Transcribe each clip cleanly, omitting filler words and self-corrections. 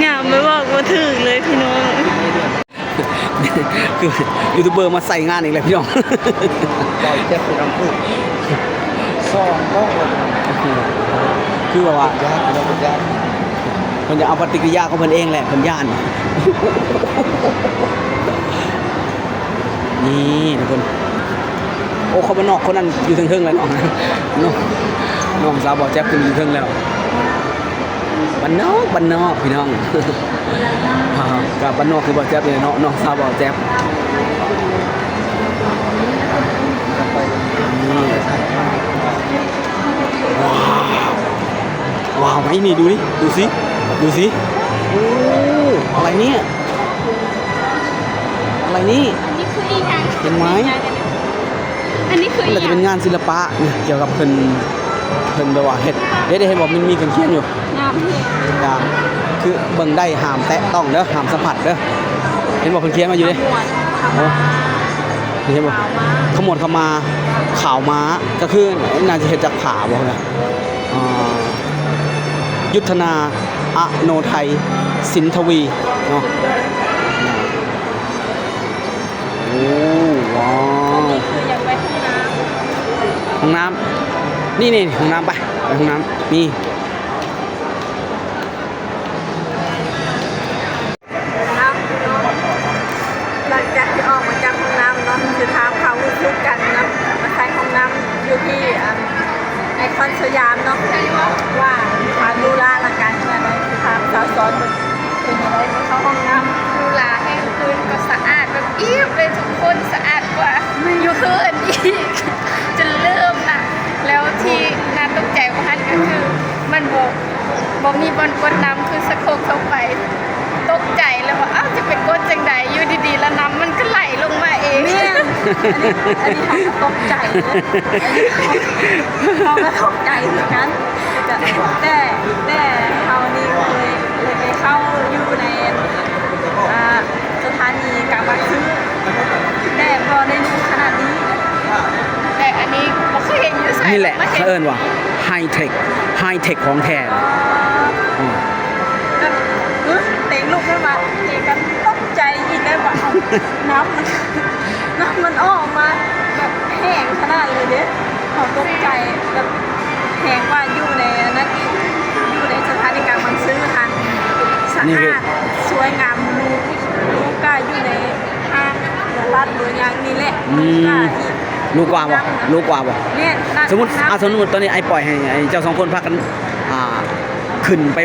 งามไม่บอกว่าถึงเลยพี่น้องคือยูทูบเบอร์มาใส่งานอีกแล้วพี่น้องปล่อยเจ็บเป็นน้ำผึ้งซ่องก็คือว่าญาติเราเป็นญาติเพิ่นจะเอาปฏิกิริยาของเพิ่นเองแหละเพิ่นย่านนี่ทุกคนโอ้เขาบ้านนอกคนนั้นอยู่เทิงๆแล้วน้องสาวบอกแจ๊บขึ้นอยู่เทิงแล้วบ้านนอกพี่น้องกับบ้านนอกคือบอกแจ๊บเลยเนาะน้องสาวบอกแจ๊บว้าวไหมนี่ดูสิโอ้อะไรเนี่ยอะไรนี่ อันนี้คืออีกอย่าง เป็นไม้ อันนี้คืออี มัน กอ จะ ย่าง เป็นงานศิลปะเกี่ยวกับเพิ่นแบบว่าเฮ็ดได้เห็นบอกมันมีกันเขียนอยู่ งามเลย อย่างคือเบิ่งได้ห้ามแตะต้องเด้อห้ามสัมผัสเด้อเห็นบอกเพิ่นเขียนมาอยู่เด้โอ้เห็นบอกขมวดเข้ามาข่าวม้าก็คือน่าจะเฮ็ดจากผาบ่นะยุทธนาอโนไทยสินทวีเนาะโอ้ว้าว คืออยากไปห้องน้ห้องน้ำนี่ห้องน้ำไปห้องน้ำนี่หลังจากที่ออกมาจากห้องน้ำเนาะคือทางเขาพูดกันนะมาใช้ห้องน้ำอยู่ที่ไอคอนสยามเนาะว่าทางดูแลร่างกายขนาดไหนคือทางสาวสอนเป็นอะไรเข้าห้องน้ำ ดูแลให้คืนก็สะอาดแบบเอี่ยมเลยทุกคนสะอาดกว่าอยู่คืนอีกจนเริ่มนะแล้วที่น่าตกใจกว่านั้นก็คือมันบอกมีบอลกดน้ำคือสะโคกเข้าไปตกใจแล้วว่าอ้าวจะเป็นกดจังใดอยู่ดีๆแล้วน้ำมันก็ไหลลงมาเองเนี่ยอันนี้เขาก็ตกใจเลยเขาก็ตกใจเหมือนกันแต่เขานี่เลยไปเข้าอยู่ในสถานีกลางบางซื่อแต่พอได้รู้ขนาดนี้แต่อันนี้ไม่เคยเห็นอยู่ใส่ นี่แหละเขาเอิ้นว่าไฮเทคของแท้เต็งลูกขึ้นมาเอกกันตกใจอีกได้ว่าน้ำมันออกมาแบบแห้งขนาดเลยเนี่ยเขาตกใจแบบแห้งว่าอยู่ในนั้นอยู่ในสถานีกลางบางซื่อค่ะสะอาดสวยงามลูกก็อยู่ในห้างรัดหรืออย่างนี้แหละลูกกว่าบ่เนี่ยสมมุติตอนนี้ไอ้ปล่อยให้ไอ้เจ้าสองคนพักกันขึ้นไป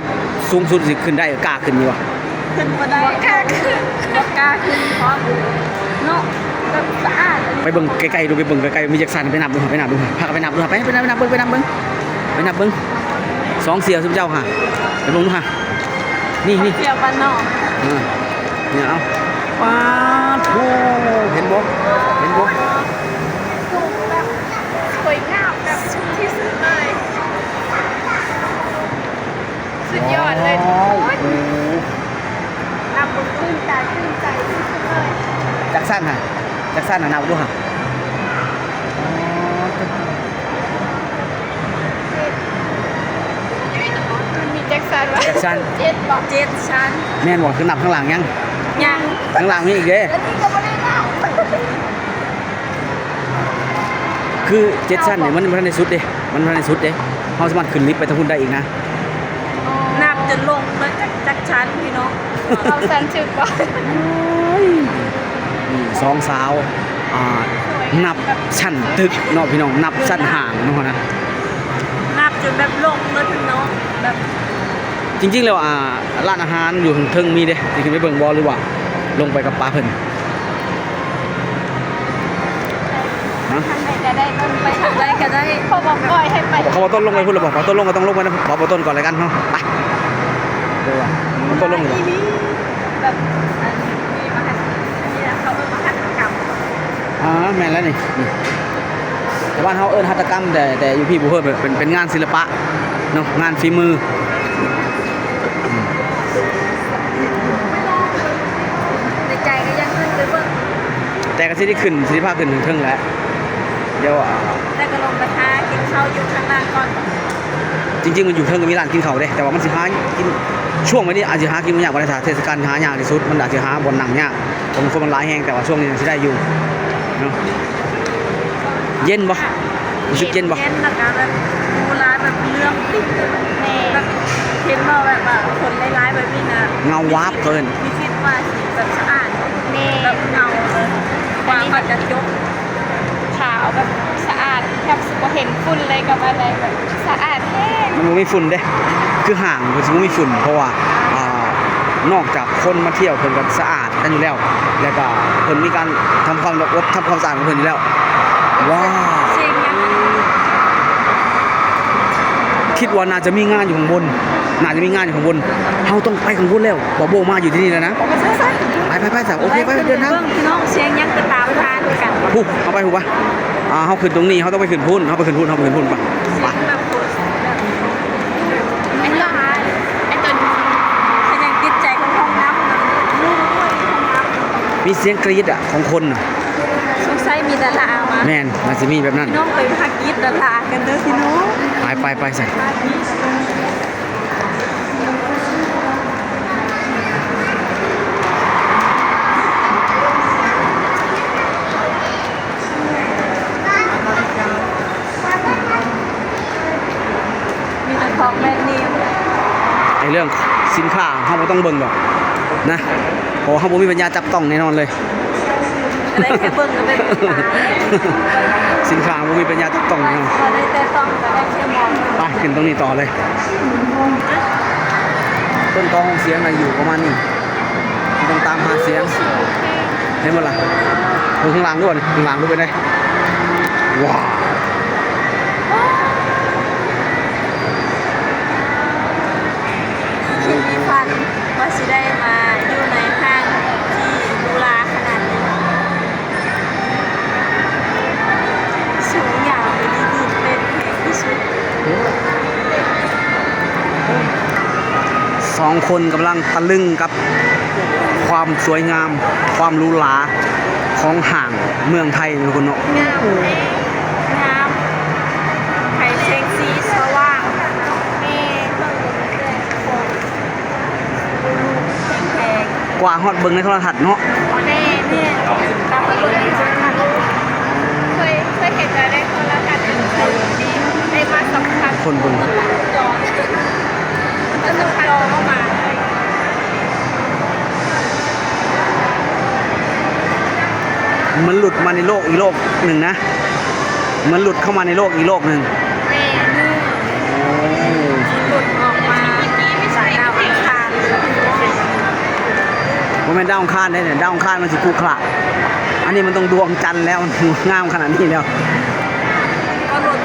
สูงสุดสิขึ้นได้กล้าขึ้นอยู่บ่ขึ้นมาได้กล้าขึ้นเพราะเนาะแบบสะอาดไปเบิ่งไกลๆดูไปเบิ่งไกลๆมีจักสันไปนับดูพากันไปนับดูไปนับเบิ่งสองเสี่ยวซุมเจ้าค่ะไปเบิ่งดูค่ะนี่เสี่ยวบ้านนอกเนี่ยเอาป้าทูเห็นบ่สูงแบบสวยงามแบบที่สุดเลยสุดยอดเลยทุกคนนับบนตื้นใจที่สุดเลย จักสันนับดูค่ะมีแจ็คสันวะ จักสัน 7 ชั้นแม่นบ่คือนับข้างหลังยัง ยัง ข้างหลังมีอีกเด้ แล้วนี่ก็ไม่ได้นับ คือ7ชั้นเนี่ยมันบ่ทันได้สุดเด้เฮาสามารถขึ้นลิฟต์ไปทางพุ่นได้อีกนะ นับจนลงมาจากชั้นพี่น้อง เอาสันชื่อก่อน นี่สองสาวนับชั้นตึกเนาะพี่น้องนับชั้นห่างเนาะนะ นับจนแบบลงเลยพี่น้องแบบ จริงๆแล้วร้านอาหารอยู่เทิงมีเด้สิขึ้นไปเบิ่งบ่หรือว่าลงไปกับป้าเพิ่นฮะ ทางไหนก็ได้ต้นไป ทำอะไรก็ได้ พอบอกปล่อยให้ไป เขาบ่ต้นลงไปพุ่นแล้วบ่ต้นลงก็ต้องลงไปนะบ่ต้นก่อนเลยกันเนาะไปเดี๋ยวว่าต้นลงเลย นี่แบบมีมหัศนี่นะเขาเป็นมหัศกรรม แม่นแล้วนี่แต่บ้านเฮาเอิ้นหัตถกรรมแต่อยู่พี่บ่เพิ่นเป็นงานศิลปะเนาะงานฝีมือ ในใจก็ยังขึ้นไปเบิ่ง แต่ก็สิได้ขึ้นสิพาขึ้นถึงเทิงแล้วเดี๋ยวแต่ก็ลงไปหากินข้าวอยู่ข้างล่างก่อน จริงๆมันอยู่เทิงกับมีร้านกินข้าวเด้แต่ว่ามันสิหากินช่วงนี้อาจจะหากินมันยากบ่ได้ถ้าเทศกาลหายากที่สุดมันอาจจะหาบ่อนหนังยากผมคนมันหลายแฮงแต่ว่าช่วงนี้สิได้อยู่เนาะเย็นบ่รู้สึกเย็นบ่ เย็นแล้วก็แบบดูร้ายแบบเรื่องติดเลยแบบเห็นว่าแบบว่าคนร้ายๆแบบนี้นะ เงาวาบเกิน มีคิดว่าสีแบบสะอาดแบบเงาเลยกว่าเขาจะยก ขาวแบบสะอาดแทบสิบ่เห็นฝุ่นเลยกับอะไรแบบสะอาดแท้ มันบ่มีฝุ่นเด้คือห่างมันสิบ่มีฝุ่นเพราะว่านอกจากคนมาเที่ยวเพิ่นก็สะอาดกันอยู่แล้วแล้วก็เพิ่นมีการทำความระบบทำความสะอาดของเพิ่นอยู่แล้วว้าว เสียงยัง คิดว่าน่าจะมีงานอยู่ข้างบนน่าจะมีงานอยู่ข้างบนเฮาต้องไปข้างบนแล้วบ่โบมาอยู่ที่นี่แล้วนะ ใช่ใช่ ไปสาวโอเคไปเดินทาง เบื้องพี่น้องเสียงยังก็ตามทานกัน ฮู้เอาไปฮู้ปะเฮาขึ้นตรงนี้เฮาต้องไปขึ้นพุ่นเฮาไปขึ้นพุ่นปะไป แบบโคตรแบบ ไอ้ตัวไอ้ตัวนี้ เขายังติดใจของห้องน้ำนะลูกด้วยห้องน้ำ มีเสียงกรี๊ดอ่ะของคนน่ะ สงสัยมีดารามา แม่นน่าจะมีแบบนั้น พี่น้องไปพักยิดดารากันเด้อพี่น้อง ไปใส่ มีแต่ของแบรนด์เนม ไอ้เรื่องสินค้าเฮาบ่ต้องเบิ่งหรอกนะเพราะว่าเฮาบ่มีปัญญาจับต้องแน่นอนเลย ได้แค่เบิ่งก็เป็นตา สินค้าบ่มีปัญญาจับต้องแน่นอน เราได้แต่ต้องแต่ได้แค่มอง ไปขึ้นตรงนี้ต่อเลย ต้นตอของเสียงน่ะอยู่ประมาณนี้ต้องตามหาเสียงเห็นบ่ล่ะข้างล่างด้วยข้างล่างด้วยไปได้ว้าว คิดมีฟันว่าสิได้มาอยู่ในห้างที่ดูลาขนาดนี้สูงอย่างไปดีเป็นแพงที่สุด สองคนกำลังตะลึงกับความสวยงาม ความหรูหราของห่างเมืองไทยทุกคนเนาะ งามแน่งามไข่เซ็กซี่สว่างแม่แพง กว่าฮอดเบิ่งในโทรทัศน์เนาะ แน่เนี่ยตามมาเบิ่งในโทรทัศน์ เคยเห็นแต่ในโทรทัศน์ได้มาสัมผัส คนเบิ่ง จอแล้วต้องจอเข้ามา มันหลุดมาในโลกอีกโลกหนึ่งนะมันหลุดเข้ามาในโลกอีกโลกหนึ่ง แม่ หลุดออกมาสายดาวอังคาร ว่าแม่นดาวอังคารได้เนี่ยดาวอังคารมันสิคู่ขละอันนี้มันต้องดวงจันทร์แล้วมันงามขนาดนี้แล้ว ก็หลุด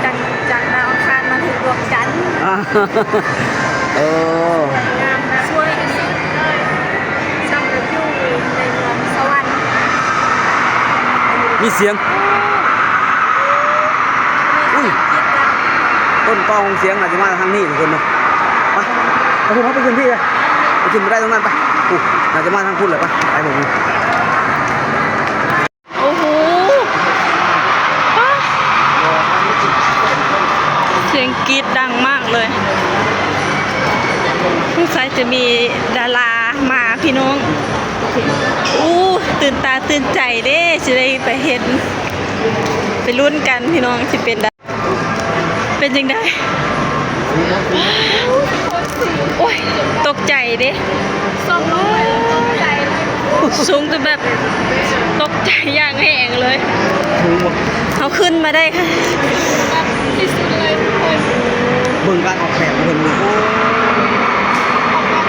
จากดาวอังคารมาถึงดวงจันทร์ เออ งามนะช่วยสุดเลยช่างเป็นอยู่ในเมืองสวรรค์ มีเสียง อุ้ย ต้นตอของเสียงอาจจะมาทางนี้ทุกคนเนาะไปไปพูดเขาไปขึ้นที่เลยไปขึ้นไปได้ตรงนั้นไปปุ๊อาจจะมาทางคุณเลยไปไปผม โอ้โหเสียงกรี๊ดดังมากเลยสงสัยจะมีดารามาพี่น้องอู้ตื่นตาตื่นใจเด้จะได้ไปเห็นไปลุ้นกันพี่น้องสิเป็นยังไงโอ้ยตกใจเด้ ส่งลงไปใจ สูงจนแบบตกใจอย่างแหงเลย ถึงหมด เขาขึ้นมาได้ค่ะ แบบที่สุดเลยทุกคน เบิ่งการออกแบบของเพิ่นเลย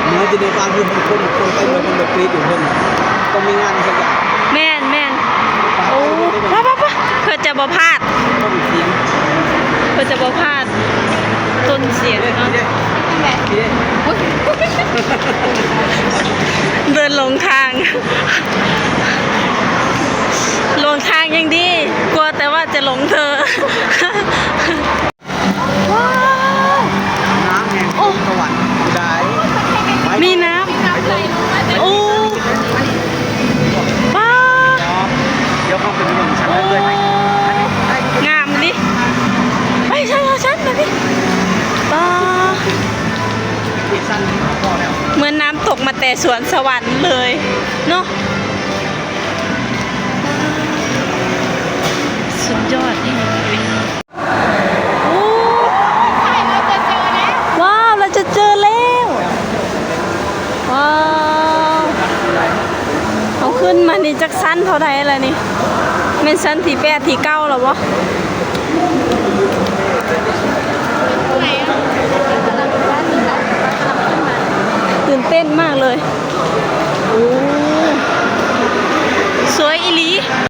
เนื้อจะดูการคือคนเต็มเลยคนแบบกรี๊ดอยู่เพิ่นต้องมีงานสักอย่าง แม่นโอ้ป้าเพื่อจะบ่พลาด ต้นเสียง เพื่อจะบ่พลาดต้นเสียงเนาะ แบบ พี่ เดินหลงทางยังดีกลัวแต่ว่าจะหลงเธอว้าว น้ำแห่งสวรรค์ได้ มีน้ น้ำไหลลงมาจาก ำโอ้ป้า เดี๋ยวเข้าไปดูหนึ่งชั้นเลย งามดิไปฉันมาดิป้า แต่สวนสวรรค์เลยเนาะสุดยอดนี่โอ้ ใช่เราจะเจอแล้ว ว้าวเราจะเจอแล้วว้าวเอาขึ้นมานี่จักสั้นเท่าไหร่แล้วนี่แม่นสั้นที่8ที่9แล้ววะ ไหนอ่ะกำลังว่านี่แบบกำลังขึ้นมา ตื่นเต้นมากเลยโอ้สวยอีหลี